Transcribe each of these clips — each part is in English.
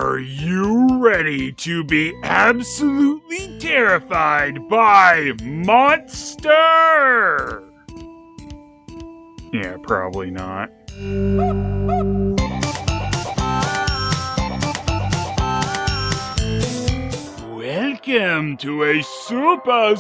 Are you ready to be absolutely terrified by monster? Yeah, probably not. Welcome to a super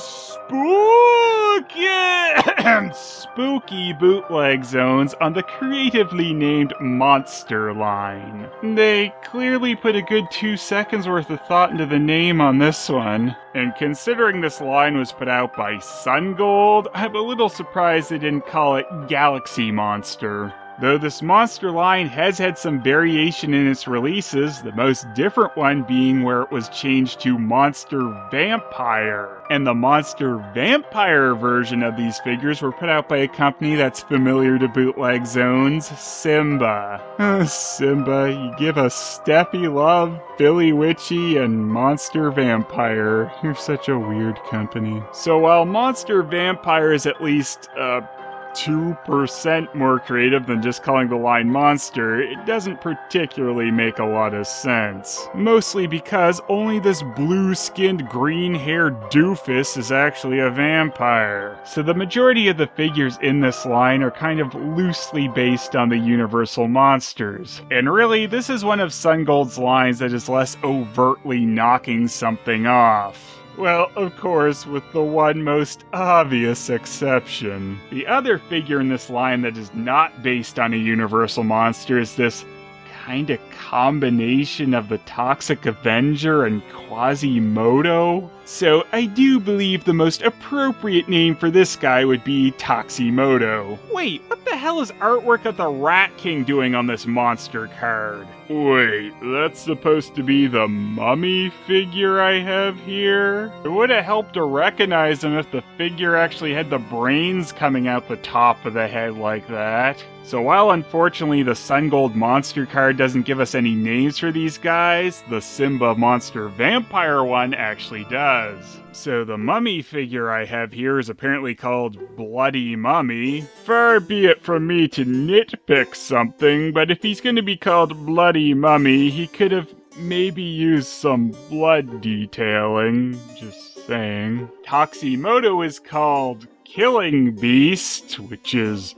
spooky bootleg zones on the creatively named Monster line. They clearly put a good 2 seconds worth of thought into the name on this one. And considering this line was put out by Sungold, I'm a little surprised they didn't call it Galaxy Monster. Though this monster line has had some variation in its releases, the most different one being where it was changed to Monster Vampire. And the Monster Vampire version of these figures were put out by a company that's familiar to bootleg zones, Simba. Simba, you give us Steffi Love, Billy Witchy, and Monster Vampire. You're such a weird company. So while Monster Vampire is at least, 2% more creative than just calling the line Monster, it doesn't particularly make a lot of sense. Mostly because only this blue-skinned, green-haired doofus is actually a vampire. So the majority of the figures in this line are kind of loosely based on the Universal monsters. And really, this is one of Sungold's lines that is less overtly knocking something off. Well, of course, with the one most obvious exception. The other figure in this line that is not based on a Universal monster is this kind of combination of the Toxic Avenger and Quasimodo. So I do believe the most appropriate name for this guy would be Toximodo. Wait, what the hell is artwork of the Rat King doing on this monster card? Wait, that's supposed to be the mummy figure I have here? It would have helped to recognize him if the figure actually had the brains coming out the top of the head like that. So while unfortunately the Sungold monster card doesn't give us any names for these guys, the Simba Monster Vampire one actually does. So the mummy figure I have here is apparently called Bloody Mummy. Far be it from me to nitpick something, but if he's going to be called Bloody Mummy, he could have maybe used some blood detailing. Just saying. Toximodo is called Killing Beast, which is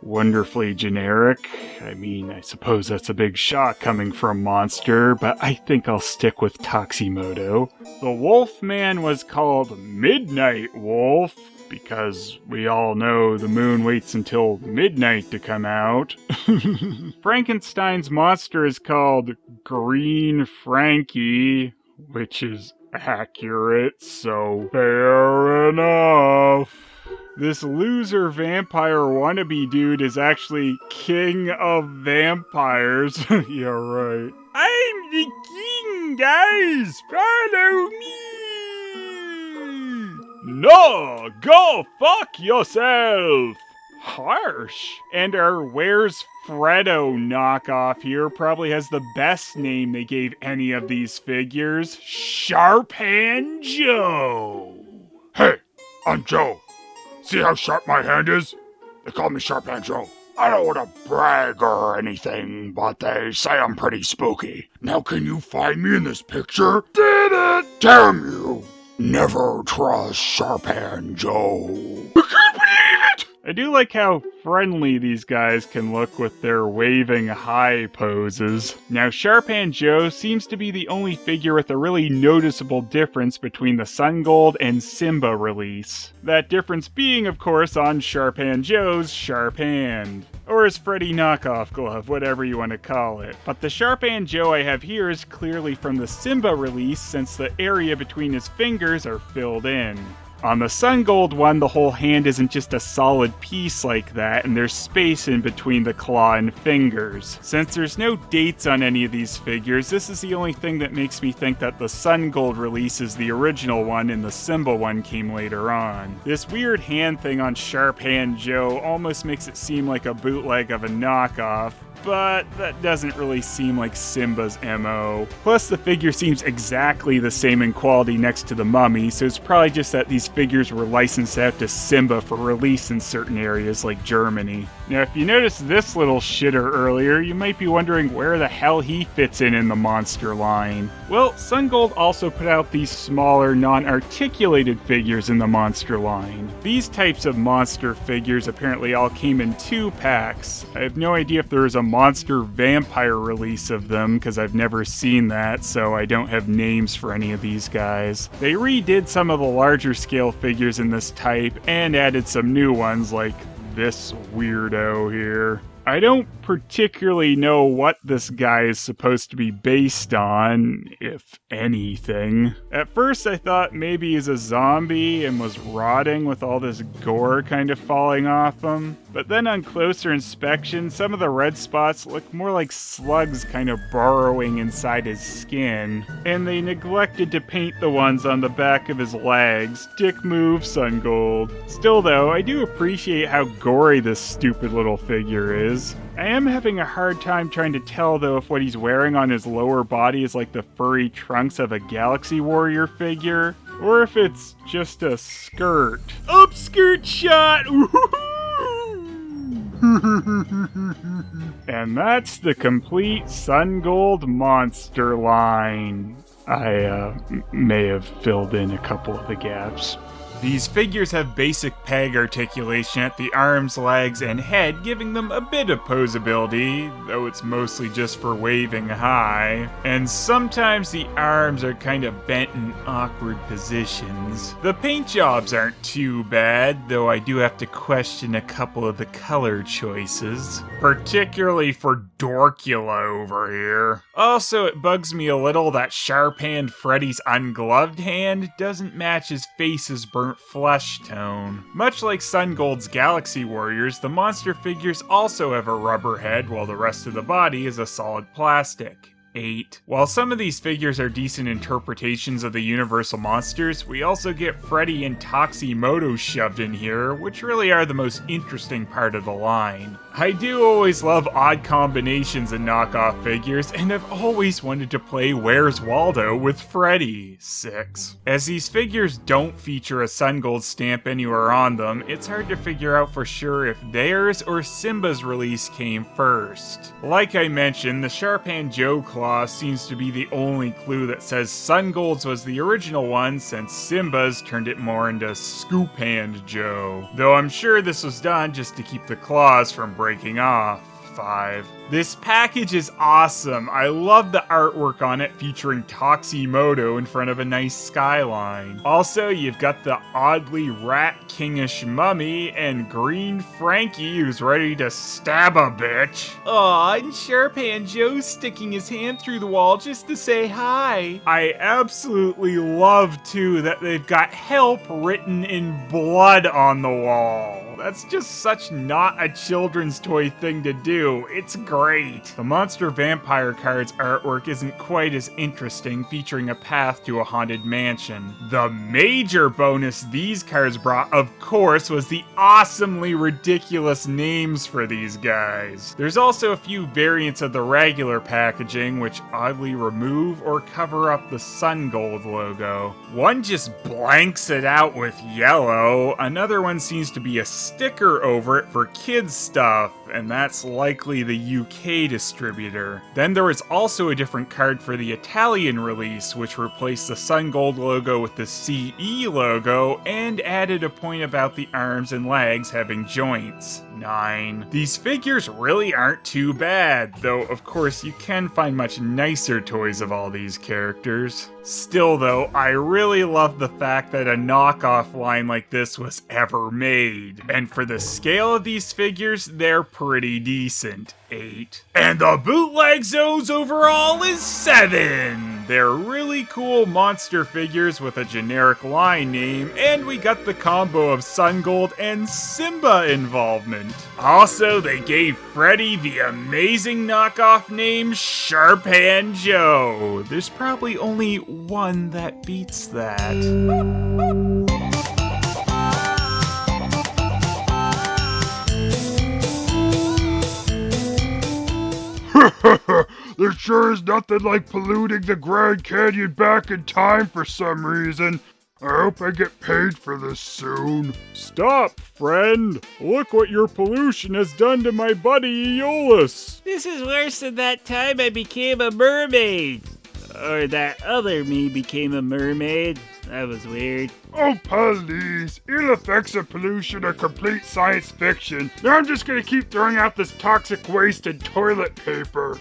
wonderfully generic. I mean, I suppose that's a big shock coming from Monster, but I think I'll stick with Toximodo. The Wolfman was called Midnight Wolf, because we all know the moon waits until midnight to come out. Frankenstein's monster is called Green Frankie, which is accurate, so fair enough. This loser vampire wannabe dude is actually King of Vampires. Yeah, right. I'm the king, guys! Follow me! No! Go fuck yourself! Harsh. And our Where's Freddo knockoff here probably has the best name they gave any of these figures. Sharp Hand Joe! Hey, I'm Joe. See how sharp my hand is? They call me Sharp Hand Joe. I don't want to brag or anything, but they say I'm pretty spooky. Now can you find me in this picture? Did it! Damn you! Never trust Sharp Hand Joe. I can't believe it! I do like how friendly these guys can look with their waving high poses. Now, Sharp Hand Joe seems to be the only figure with a really noticeable difference between the Sungold and Simba release. That difference being, of course, on Sharp Hand Joe's sharp hand. Or his Freddy knockoff glove, whatever you want to call it. But the Sharp Hand Joe I have here is clearly from the Simba release, since the area between his fingers are filled in. On the Sungold one, the whole hand isn't just a solid piece like that, and there's space in between the claw and fingers. Since there's no dates on any of these figures, this is the only thing that makes me think that the Sungold release is the original one and the Simba one came later on. This weird hand thing on Sharp Hand Joe almost makes it seem like a bootleg of a knockoff, but that doesn't really seem like Simba's MO. Plus, the figure seems exactly the same in quality next to the mummy, so it's probably just that these figures were licensed out to Simba for release in certain areas like Germany. Now, if you noticed this little shitter earlier, you might be wondering where the hell he fits in the monster line. Well, Sungold also put out these smaller, non-articulated figures in the monster line. These types of monster figures apparently all came in 2 packs. I have no idea if there is a monster vampire release of them, because I've never seen that, so I don't have names for any of these guys. They redid some of the larger scale figures in this type, and added some new ones like this weirdo here. I don't particularly know what this guy is supposed to be based on, if anything. At first I thought maybe he's a zombie and was rotting with all this gore kind of falling off him. But then on closer inspection, some of the red spots look more like slugs kind of burrowing inside his skin. And they neglected to paint the ones on the back of his legs. Dick move, Sungold. Still though, I do appreciate how gory this stupid little figure is. I am having a hard time trying to tell though if what he's wearing on his lower body is like the furry trunks of a Galaxy Warrior figure, or if it's just a skirt. Upskirt shot! And that's the complete Sungold monster line. I may have filled in a couple of the gaps. These figures have basic peg articulation at the arms, legs, and head, giving them a bit of posability, though it's mostly just for waving high. And sometimes the arms are kind of bent in awkward positions. The paint jobs aren't too bad, though I do have to question a couple of the color choices. Particularly for Dorkula over here. Also, it bugs me a little that sharp-hand Freddy's ungloved hand doesn't match his face's burnt flesh tone. Much like Sungold's Galaxy Warriors, the monster figures also have a rubber head while the rest of the body is a solid plastic. 8. While some of these figures are decent interpretations of the Universal monsters, we also get Freddy and Toximoto shoved in here, which really are the most interesting part of the line. I do always love odd combinations in knockoff figures, and I've always wanted to play Where's Waldo with Freddy. 6. As these figures don't feature a Sungold stamp anywhere on them, it's hard to figure out for sure if theirs or Simba's release came first. Like I mentioned, the Sharp-Hand Joe claw seems to be the only clue that says Sungold's was the original one, since Simba's turned it more into Scoop Hand Joe. Though I'm sure this was done just to keep the claws from breaking off. 5. This package is awesome. I love the artwork on it featuring Toximoto in front of a nice skyline. Also, you've got the oddly rat-kingish mummy and green Frankie who's ready to stab a bitch. Aw, and Sharp-Hand Joe's sticking his hand through the wall just to say hi. I absolutely love, too, that they've got help written in blood on the wall. That's just such not a children's toy thing to do. It's great. The Monster Vampire card's artwork isn't quite as interesting, featuring a path to a haunted mansion. The major bonus these cards brought, of course, was the awesomely ridiculous names for these guys. There's also a few variants of the regular packaging, which oddly remove or cover up the Sungold logo. One just blanks it out with yellow, another one seems to be a sticker over it for kids stuff, and that's likely the UK distributor. Then there was also a different card for the Italian release, which replaced the Sungold logo with the CE logo and added a point about the arms and legs having joints. 9. These figures really aren't too bad, though of course you can find much nicer toys of all these characters. Still though, I really love the fact that a knockoff line like this was ever made. And for the scale of these figures, they're pretty decent. 8. And the bootleg zones overall is 7! They're really cool monster figures with a generic line name, and we got the combo of Sungold and Simba involvement. Also, they gave Freddy the amazing knockoff name Sharp-Hand Joe. There's probably only one that beats that. There sure is nothing like polluting the Grand Canyon back in time for some reason. I hope I get paid for this soon. Stop, friend! Look what your pollution has done to my buddy Aeolus! This is worse than that time I became a mermaid. Or that other me became a mermaid. That was weird. Oh, please. Ill effects of pollution are complete science fiction. Now I'm just gonna keep throwing out this toxic waste and toilet paper.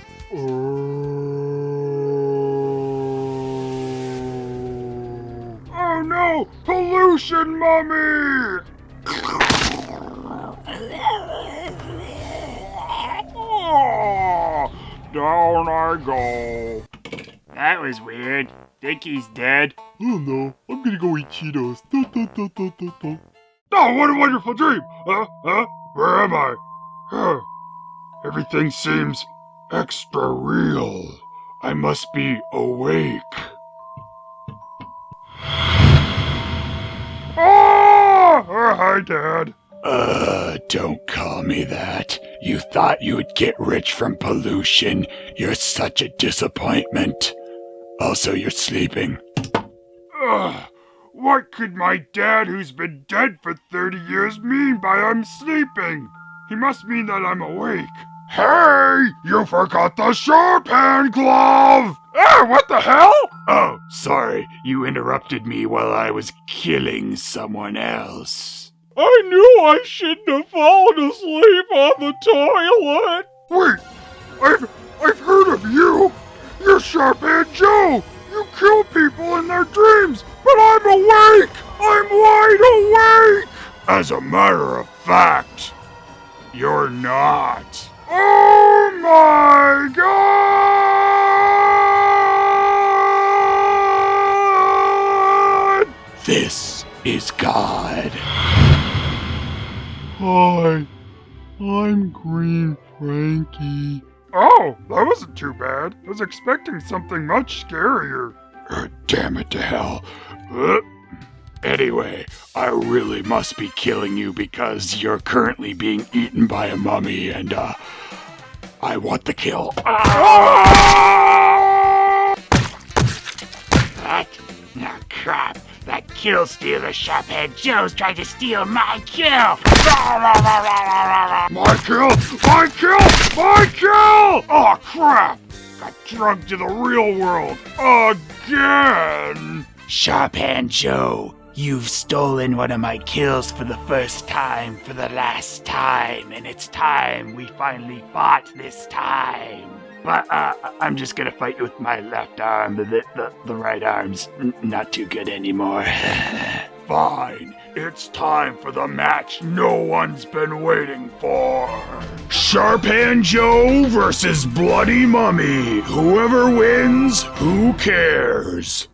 Oh no! Pollution mummy! Oh, down I go. That was weird. Think he's dead? Oh no, I'm gonna go eat Cheetos. Oh, what a wonderful dream! Where am I? Everything seems extra real. I must be awake. Hi, Dad. Don't call me that. You thought you would get rich from pollution. You're such a disappointment. Also, you're sleeping. What could my dad, who's been dead for 30 years, mean by I'm sleeping? He must mean that I'm awake. Hey! You forgot the sharp hand glove! What the hell? Oh, sorry. You interrupted me while I was killing someone else. I knew I shouldn't have fallen asleep on the toilet! Wait! I've heard of you! You're Sharp Hand Joe! You kill people in their dreams, but I'm awake! I'm wide awake! As a matter of fact, you're not. Oh my God! This is God. Hi, I'm Green Frankie. Oh, that wasn't too bad. I was expecting something much scarier. Damn it to hell. Anyway, I really must be killing you because you're currently being eaten by a mummy and, I want the kill. What? Oh, crap. That kill stealer Sharphead Joe's trying to steal my kill! My kill! My kill! My kill! Oh, crap! Got drugged to the real world again! Sharphand Joe, you've stolen one of my kills for the first time, for the last time, and it's time we finally fought this time. But I'm just gonna fight you with my left arm. The right arm's not too good anymore. Fine. It's time for the match no one's been waiting for. Sharp Hand Joe versus Bloody Mummy. Whoever wins, who cares?